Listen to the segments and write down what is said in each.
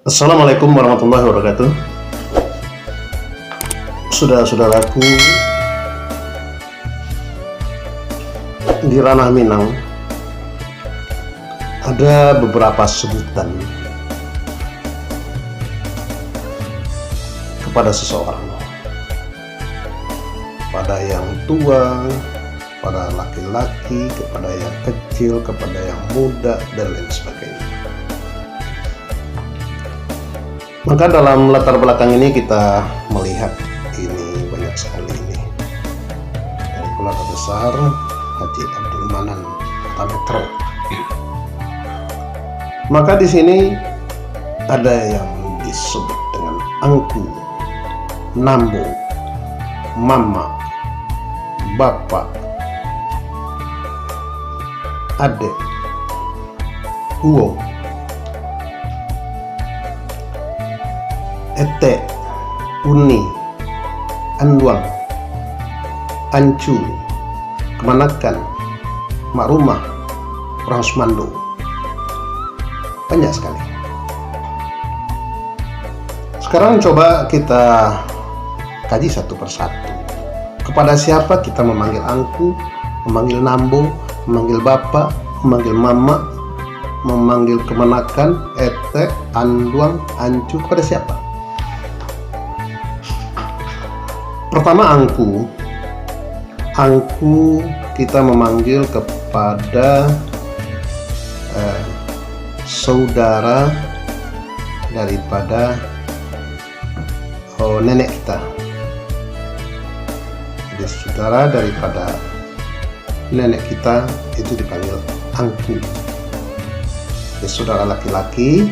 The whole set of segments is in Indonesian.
Assalamualaikum warahmatullahi wabarakatuh. Saudara-saudaraku di ranah Minang, ada beberapa sebutan kepada seseorang, pada yang tua, pada laki-laki, kepada yang kecil, kepada yang muda, dan lain sebagainya. Maka dalam latar belakang ini kita melihat ini banyak sekali ini dari keluarga besar Haji Abdul Manan Tametro. Maka di sini ada yang disebut dengan angku, nambo, mama, bapak, adek, uwo, ete, uni, anduang, ancu, kemanakan, mak rumah, orang Sumando. Banyak sekali. Sekarang coba kita kaji satu persatu. Kepada siapa kita memanggil angku, memanggil nambo, memanggil bapak, memanggil mama, memanggil kemanakan, ete, anduang, ancu, kepada siapa? Pertama, angku. Angku kita memanggil kepada saudara daripada nenek kita. Jadi saudara daripada nenek kita itu dipanggil angku. Jadi saudara laki-laki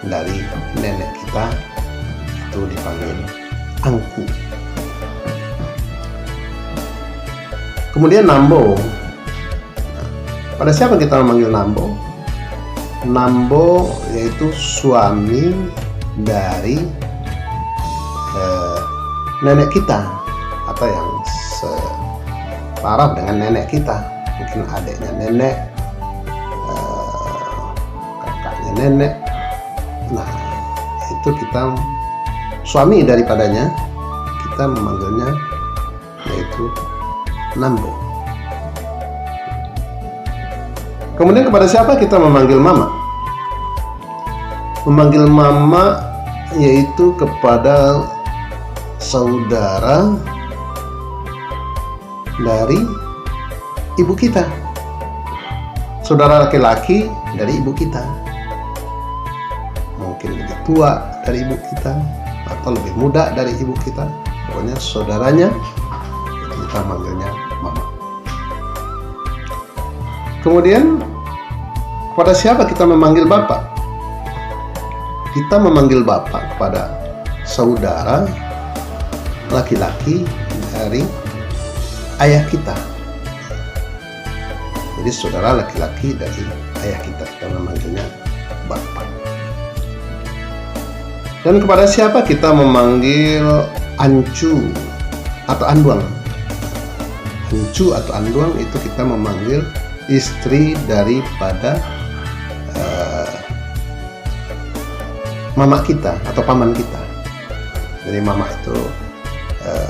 dari nenek kita itu dipanggil angku. Kemudian nambo. Pada siapa kita memanggil nambo? Nambo yaitu suami dari nenek kita, atau yang setara dengan nenek kita, mungkin adiknya nenek, kakaknya nenek. Nah, itu kita suami daripadanya, kita memanggilnya yaitu nambo. Kemudian kepada siapa kita memanggil mama? Memanggil mama yaitu kepada saudara dari ibu kita, saudara laki-laki dari ibu kita, mungkin lebih tua dari ibu kita atau lebih muda dari ibu kita, pokoknya saudaranya itu kita manggilnya mama. Kemudian kepada siapa kita memanggil bapak? Kita memanggil bapak kepada saudara laki-laki dari ayah kita. Jadi saudara laki-laki dari ayah kita memanggilnya bapak. Dan kepada siapa kita memanggil ancu atau anduang? Ancu atau anduang itu kita memanggil istri daripada mama kita atau paman kita. Jadi mama itu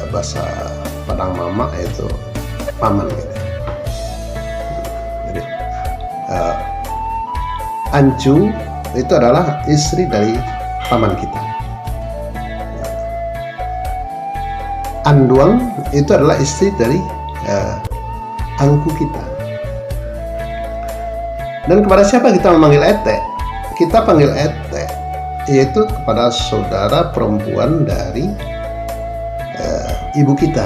bahasa Padang mama itu paman gitu. Jadi ancu itu adalah istri dari paman kita. Anduang itu adalah istri dari angku kita. Dan kepada siapa kita memanggil ete? Kita panggil ete yaitu kepada saudara perempuan dari ibu kita,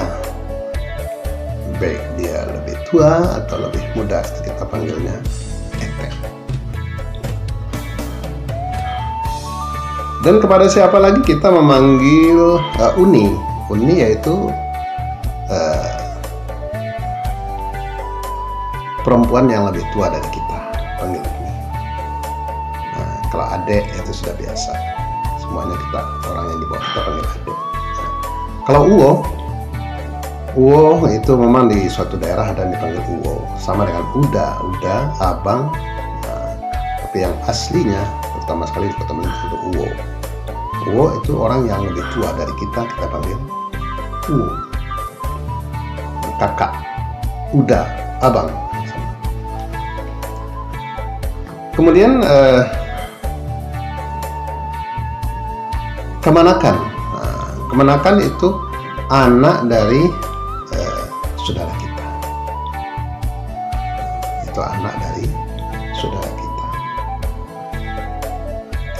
baik dia lebih tua atau lebih muda, kita panggilnya ete. Dan kepada siapa lagi kita memanggil uni? Uni yaitu perempuan yang lebih tua dari kita, panggil uni. Nah, kalau adek itu sudah biasa, semuanya kita orang yang di bawah kita panggil adek. Nah, kalau uwo itu memang di suatu daerah dan dipanggil uwo, sama dengan uda, abang. Nah, tapi yang aslinya pertama sekali di Kota Melintas itu Uwo. Uwo itu orang yang lebih tua dari kita panggil Uwo. Kakak, uda, abang. Kemudian kemanakan. Kemanakan itu anak dari saudara kita. Itu anak dari saudara kita.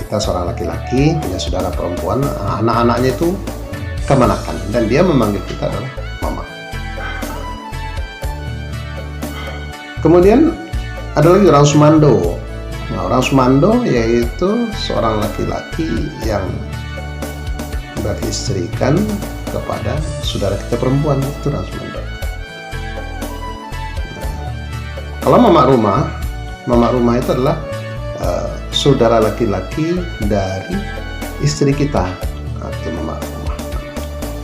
Kita seorang laki-laki punya saudara perempuan, anak-anaknya itu kemanakan, dan dia memanggil kita adalah mama. Kemudian ada lagi orang Sumando. Nah, orang Sumando yaitu seorang laki-laki yang beristrikan kepada saudara kita perempuan, itu orang Sumando. Nah, kalau mama rumah itu adalah saudara laki-laki dari istri kita, atau mama rumah,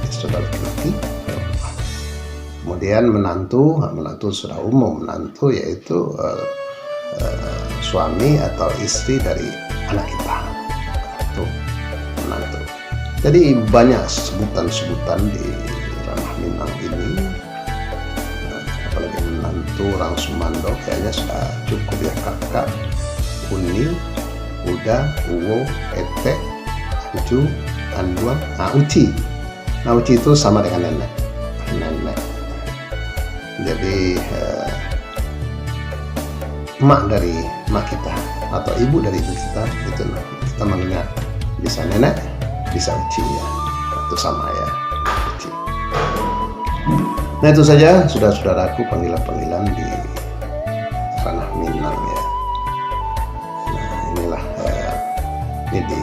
saudara laki-laki. Kemudian menantu sudah umum, menantu yaitu suami atau istri dari anak kita, itu menantu. Jadi banyak sebutan-sebutan di ranah Minang ini. Apalagi menantu orang Sumando kayaknya sudah cukup ya, kakak, uni, uda, uwo, ete, anju, anduan, uci. Nah, uci itu sama dengan nenek. Jadi emak dari emak kita atau ibu dari ibu kita, itu kita manggilnya bisa nenek, bisa uci ya, itu sama ya, uci. Nah, itu saja saudara-saudaraku panggilan-panggilan di ranah Minang ya. Nah, inilah ini di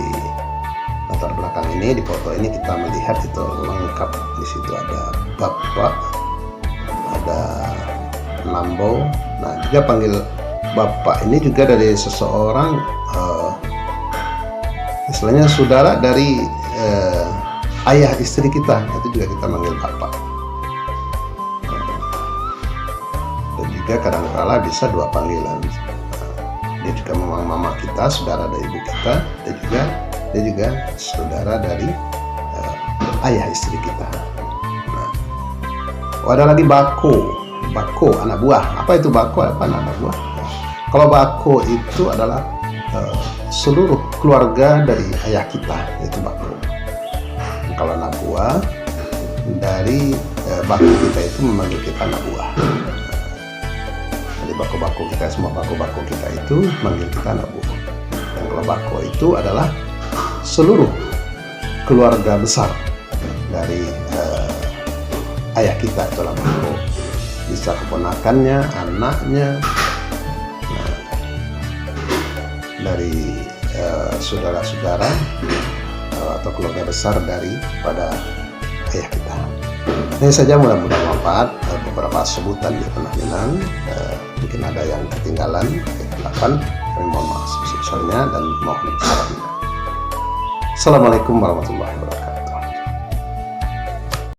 latar belakang ini, di foto ini kita melihat itu lengkap. Di situ ada bapak, ada nambo. Nah, juga panggil bapak ini juga dari seseorang istilahnya saudara dari ayah istri kita, itu juga kita manggil bapak. Dan juga kadang-kala bisa dua panggilan. Dia juga memang mama kita, saudara dari ibu kita, dan dia juga saudara dari ayah istri kita. Ada lagi bako, anak buah. Apa itu bako? Apa anak buah? Kalau bako itu adalah seluruh keluarga dari ayah kita, itu bako. Kalau anak buah dari bako kita itu memanggil kita anak buah. Jadi bako-bako kita, semua bako-bako kita itu manggil kita anak buah. Dan kalau bako itu adalah seluruh keluarga besar dari ayah kita, itulah bako. Bisa keponakannya, anaknya, dari saudara-saudara atau keluarga besar daripada ayah kita. Ini saja, mudah-mudahan manfaat. Beberapa sebutan di tanah Minang, mungkin ada yang ketinggalan, kami mohon maaf sebesar-besarnya dan mohon sarannya. Assalamualaikum warahmatullahi wabarakatuh.